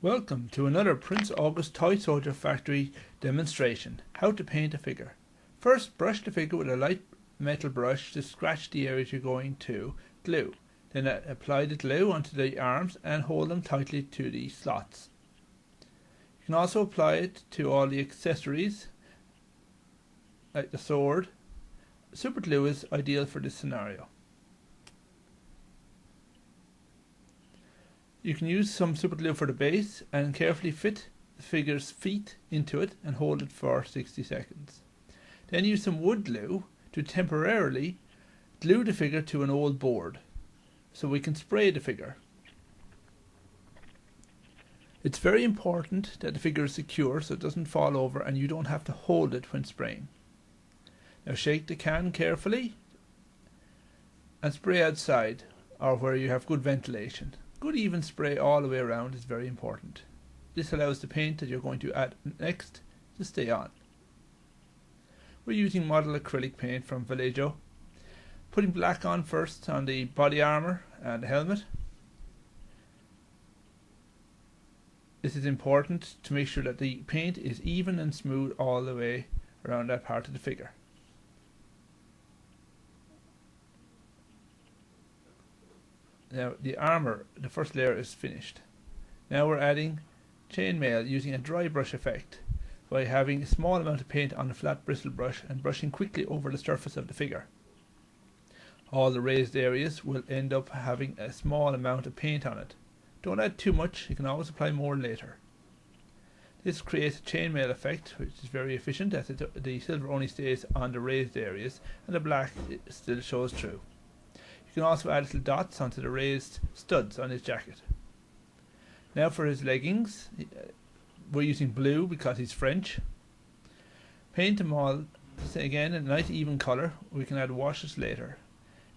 Welcome to another Prince August Toy Soldier Factory demonstration. How to paint a figure. First, brush the figure with a light metal brush to scratch the areas you're going to glue. Then apply the glue onto the arms and hold them tightly to the slots. You can also apply it to all the accessories like the sword. Super glue is ideal for this scenario. You can use some super glue for the base and carefully fit the figure's feet into it and hold it for 60 seconds. Then use some wood glue to temporarily glue the figure to an old board so we can spray the figure. It's very important that the figure is secure so it doesn't fall over and you don't have to hold it when spraying. Now shake the can carefully and spray outside or where you have good ventilation. Good even spray all the way around is very important. This allows the paint that you're going to add next to stay on. We're using model acrylic paint from Vallejo. Putting black on first on the body armor and the helmet. This is important to make sure that the paint is even and smooth all the way around that part of the figure. Now the armor, the first layer is finished. Now we're adding chainmail using a dry brush effect by having a small amount of paint on a flat bristle brush and brushing quickly over the surface of the figure. All the raised areas will end up having a small amount of paint on it. Don't add too much, you can always apply more later. This creates a chainmail effect which is very efficient as the silver only stays on the raised areas and the black still shows through. You can also add little dots onto the raised studs on his jacket. Now for his leggings, we're using blue because he's French. Paint them all again in a nice even colour. We can add washes later.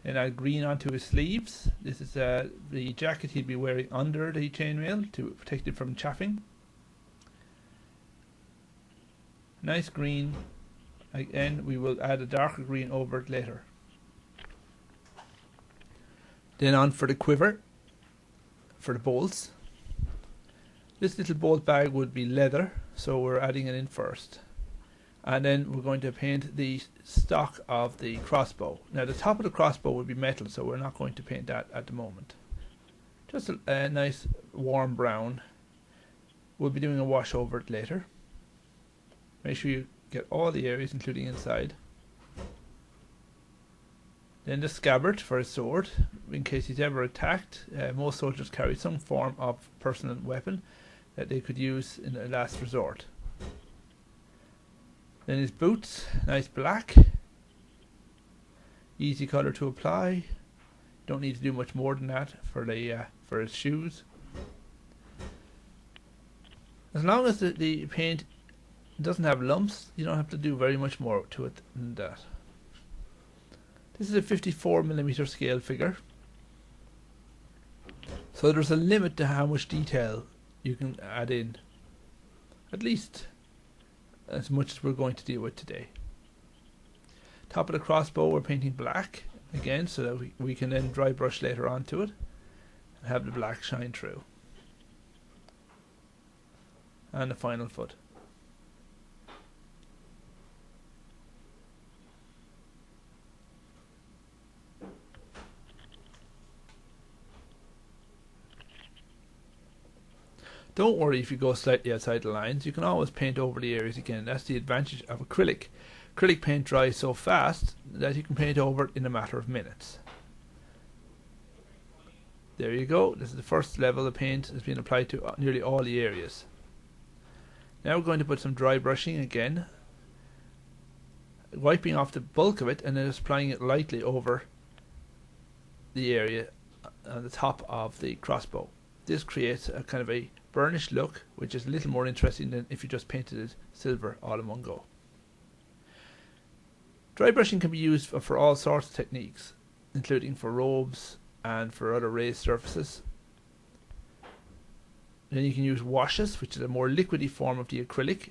Then add green onto his sleeves. This is the jacket he'd be wearing under the chainmail to protect it from chaffing. Nice green. Again, we will add a darker green over it later. Then on for the quiver, for the bolts. This little bolt bag would be leather, so we're adding it in first. And then we're going to paint the stock of the crossbow. Now the top of the crossbow would be metal, so we're not going to paint that at the moment. Just a nice warm brown. We'll be doing a wash over it later. Make sure you get all the areas, including inside. Then the scabbard for his sword, in case he's ever attacked. Most soldiers carry some form of personal weapon that they could use in a last resort. Then his boots, nice black. Easy colour to apply. Don't need to do much more than that for his shoes. As long as the paint doesn't have lumps, you don't have to do very much more to it than that. This is a 54mm scale figure, so there's a limit to how much detail you can add in, at least as much as we're going to deal with today. Top of the crossbow we're painting black again so that we can then dry brush later onto it and have the black shine through. And the final foot. Don't worry if you go slightly outside the lines, you can always paint over the areas again. That's the advantage of acrylic. Acrylic paint dries so fast that you can paint over it in a matter of minutes. There you go, this is the first level of paint that's been applied to nearly all the areas. Now we're going to put some dry brushing again, wiping off the bulk of it and then just applying it lightly over the area on the top of the crossbow. This creates a kind of a burnished look, which is a little more interesting than if you just painted it silver all in one go. Dry brushing can be used for all sorts of techniques, including for robes and for other raised surfaces. Then you can use washes, which is a more liquidy form of the acrylic.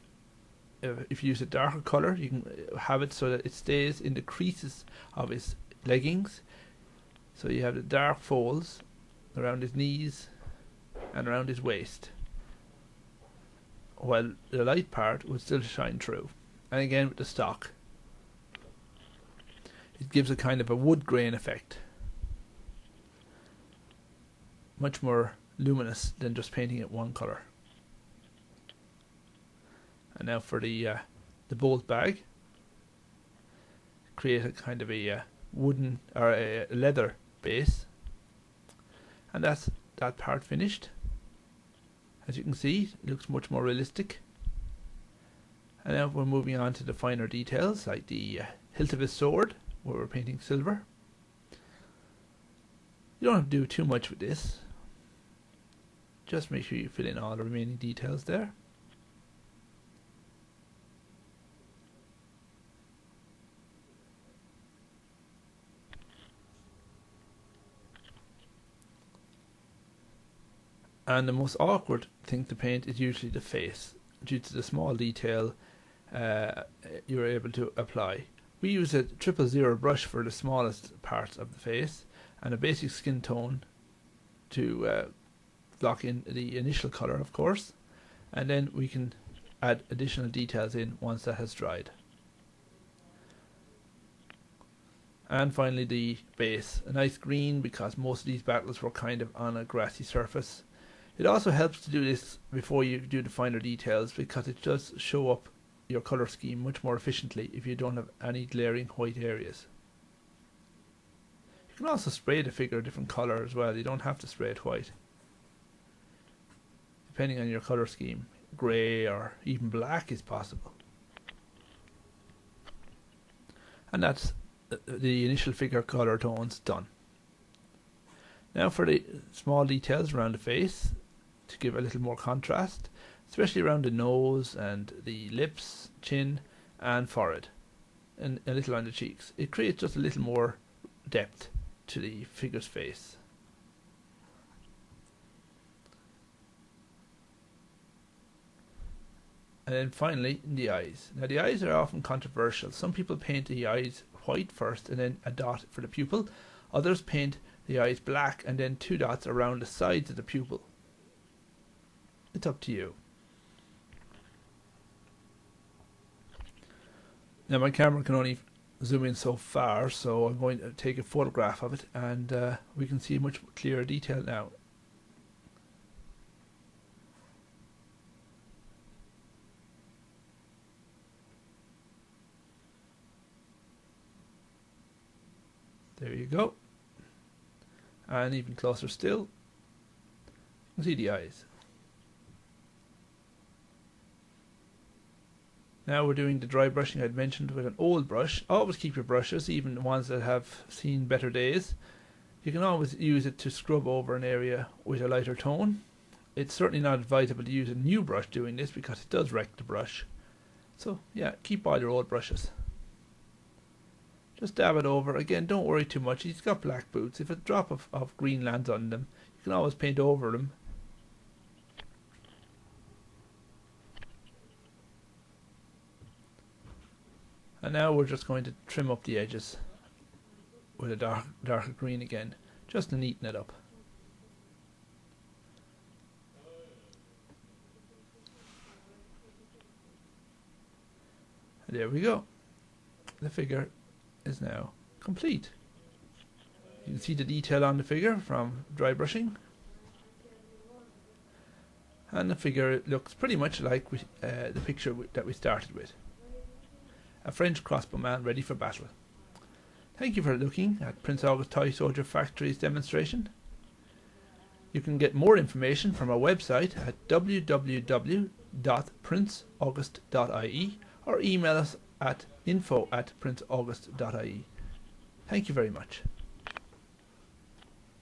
If you use a darker colour, you can have it so that it stays in the creases of his leggings. So you have the dark folds around his knees and around his waist. while the light part would still shine through. And again with the stock, it gives a kind of a wood grain effect, much more luminous than just painting it one colour. And now for the bolt bag, create a kind of a wooden or a leather base, and that's that part finished. As you can see, it looks much more realistic. And now we're moving on to the finer details, like the hilt of his sword, where we're painting silver. You don't have to do too much with this. Just make sure you fill in all the remaining details there. And the most awkward thing to paint is usually the face, due to the small detail you're able to apply. We use a 000 brush for the smallest parts of the face, and a basic skin tone to lock in the initial colour, of course, and then we can add additional details in once that has dried. And finally the base, a nice green, because most of these battles were kind of on a grassy surface. It also helps to do this before you do the finer details, because it does show up your colour scheme much more efficiently if you don't have any glaring white areas. You can also spray the figure a different colour as well. You don't have to spray it white. Depending on your colour scheme, grey or even black is possible. And that's the initial figure colour tones done. Now for the small details around the face, to give a little more contrast, especially around the nose and the lips, chin and forehead, and a little on the cheeks. It creates just a little more depth to the figure's face. And then finally, the eyes. Now the eyes are often controversial. Some people paint the eyes white first and then a dot for the pupil. Others paint the eyes black and then 2 dots around the sides of the pupil. It's up to you. Now my camera can only zoom in so far, so I'm going to take a photograph of it, and we can see much clearer detail now. There you go. And even closer still, you can see the eyes. Now we're doing the dry brushing I'd mentioned with an old brush. Always keep your brushes, even the ones that have seen better days. You can always use it to scrub over an area with a lighter tone. It's certainly not advisable to use a new brush doing this, because it does wreck the brush. So yeah, keep all your old brushes. Just dab it over. Again, don't worry too much. He's got black boots. If a drop of green lands on them, you can always paint over them. And now we're just going to trim up the edges with a darker green again, just to neaten it up. And there we go. The figure is now complete. You can see the detail on the figure from dry brushing, and the figure looks pretty much like the picture that we started with. A French crossbowman ready for battle. Thank you for looking at Prince August Toy Soldier Factory's demonstration. You can get more information from our website at www.princeaugust.ie or email us at info@princeaugust.ie. Thank you very much.